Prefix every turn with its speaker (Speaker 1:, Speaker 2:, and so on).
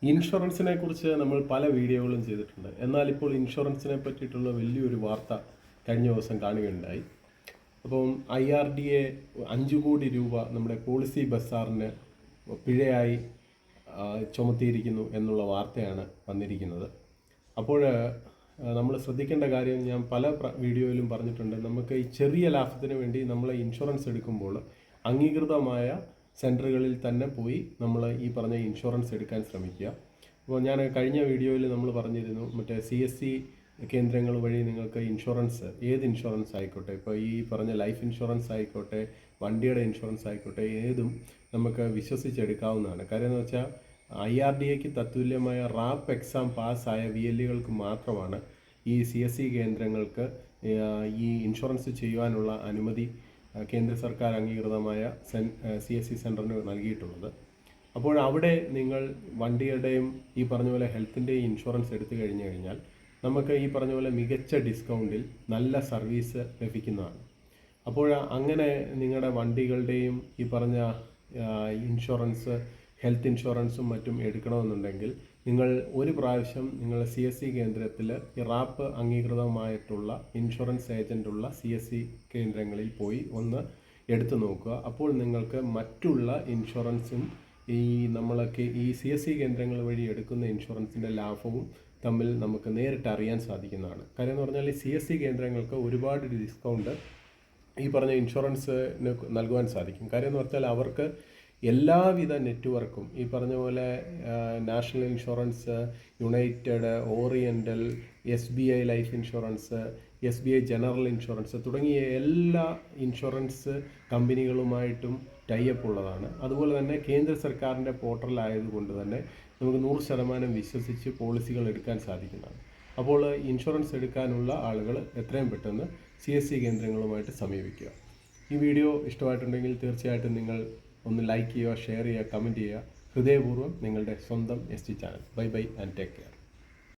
Speaker 1: ഇൻഷുറൻസിനെ കുറിച്ച് നമ്മൾ പല വീഡിയോകളും ചെയ്തിട്ടുണ്ട്. എന്നാൽ ഇപ്പോൾ ഇൻഷുറൻസിനെ പറ്റിയിട്ടുള്ള വലിയൊരു വാർത്ത കഴിഞ്ഞ ദിവസം കാണുകയുണ്ടായി. അപ്പം IRDA 5 കോടി രൂപ നമ്മുടെ പോളിസി ബസാറിന് പിഴയായി ചുമത്തിയിരിക്കുന്നു എന്നുള്ള വാർത്തയാണ് വന്നിരിക്കുന്നത്. അപ്പോൾ നമ്മൾ ശ്രദ്ധിക്കേണ്ട കാര്യം ഞാൻ പല വീഡിയോയിലും പറഞ്ഞിട്ടുണ്ട്. നമുക്ക് ഈ ചെറിയ ലാഭത്തിന് വേണ്ടി നമ്മൾ ഇൻഷുറൻസ് എടുക്കുമ്പോൾ അംഗീകൃതമായ സെൻറ്ററുകളിൽ തന്നെ പോയി നമ്മൾ ഈ പറഞ്ഞ ഇൻഷുറൻസ് എടുക്കാൻ ശ്രമിക്കുക. അപ്പോൾ ഞാൻ കഴിഞ്ഞ വീഡിയോയിൽ നമ്മൾ പറഞ്ഞിരുന്നു, മറ്റേ CSC കേന്ദ്രങ്ങൾ വഴി നിങ്ങൾക്ക് ഇൻഷുറൻസ്, ഏത് ഇൻഷുറൻസ് ആയിക്കോട്ടെ, ഇപ്പോൾ ഈ പറഞ്ഞ ലൈഫ് ഇൻഷുറൻസ് ആയിക്കോട്ടെ, വണ്ടിയുടെ ഇൻഷുറൻസ് ആയിക്കോട്ടെ, ഏതും നമുക്ക് വിശ്വസിച്ചെടുക്കാവുന്നതാണ്. കാര്യം എന്ന് വെച്ചാൽ IRDAക്ക് തത്തുല്യമായ റാപ്പ് എക്സാം പാസ്സായ VLEകൾക്ക് മാത്രമാണ് ഈ CSC കേന്ദ്രങ്ങൾക്ക് ഈ ഇൻഷുറൻസ് ചെയ്യുവാനുള്ള അനുമതി കേന്ദ്ര സർക്കാർ അംഗീകൃതമായ CSC സെൻറ്ററിന് നൽകിയിട്ടുള്ളത്. അപ്പോൾ അവിടെ നിങ്ങൾ വണ്ടിയുടെയും ഈ പറഞ്ഞ പോലെ ഹെൽത്തിൻ്റെയും ഇൻഷുറൻസ് എടുത്തു കഴിഞ്ഞാൽ നമുക്ക് ഈ പറഞ്ഞ പോലെ മികച്ച ഡിസ്കൗണ്ടിൽ നല്ല സർവീസ് ലഭിക്കുന്നതാണ്. അപ്പോൾ അങ്ങനെ നിങ്ങളുടെ വണ്ടികളുടെയും ഈ പറഞ്ഞ ഇൻഷുറൻസ്, ഹെൽത്ത് ഇൻഷുറൻസും മറ്റും എടുക്കണമെന്നുണ്ടെങ്കിൽ നിങ്ങൾ ഒരു പ്രാവശ്യം നിങ്ങൾ CSC കേന്ദ്രത്തിൽ ഈ റാപ്പ് അംഗീകൃതമായിട്ടുള്ള ഇൻഷുറൻസ് ഏജൻറ്റുള്ള CSC കേന്ദ്രങ്ങളിൽ പോയി ഒന്ന് എടുത്തു നോക്കുക. അപ്പോൾ നിങ്ങൾക്ക് മറ്റുള്ള ഇൻഷുറൻസും ഈ നമ്മളൊക്കെ ഈ CSC കേന്ദ്രങ്ങൾ വഴി എടുക്കുന്ന ഇൻഷുറൻസിൻ്റെ ലാഭവും തമ്മിൽ നമുക്ക് നേരിട്ട് അറിയാൻ സാധിക്കുന്നതാണ്. കാര്യം എന്ന് പറഞ്ഞാൽ ഈ CSC കേന്ദ്രങ്ങൾക്ക് ഒരുപാട് ഡിസ്കൗണ്ട് ഈ പറഞ്ഞ ഇൻഷുറൻസിന് നൽകുവാൻ സാധിക്കും. കാര്യം എന്ന് പറഞ്ഞാൽ അവർക്ക് എല്ലാവിധ നെറ്റ്വർക്കും ഈ പറഞ്ഞ പോലെ national insurance, United, oriental, SBI life insurance, SBI general insurance തുടങ്ങിയ എല്ലാ ഇൻഷുറൻസ് കമ്പനികളുമായിട്ടും ടൈപ്പ് ഉള്ളതാണ്. അതുപോലെ തന്നെ കേന്ദ്ര സർക്കാരിൻ്റെ പോർട്ടലായതുകൊണ്ട് തന്നെ നമുക്ക് 100% വിശ്വസിച്ച് പോളിസികൾ എടുക്കാൻ സാധിക്കുന്നതാണ്. അപ്പോൾ ഇൻഷുറൻസ് എടുക്കാനുള്ള ആളുകൾ എത്രയും പെട്ടെന്ന് CSC കേന്ദ്രങ്ങളുമായിട്ട് സമീപിക്കുക. ഈ വീഡിയോ ഇഷ്ടമായിട്ടുണ്ടെങ്കിൽ തീർച്ചയായിട്ടും നിങ്ങൾ ഒന്ന് ലൈക്ക് ചെയ്യുക, ഷെയർ ചെയ്യുക, കമൻറ്റ് ചെയ്യുക. ഹൃദയപൂർവ്വം നിങ്ങളുടെ സ്വന്തം ST channel. Bye bye and take care.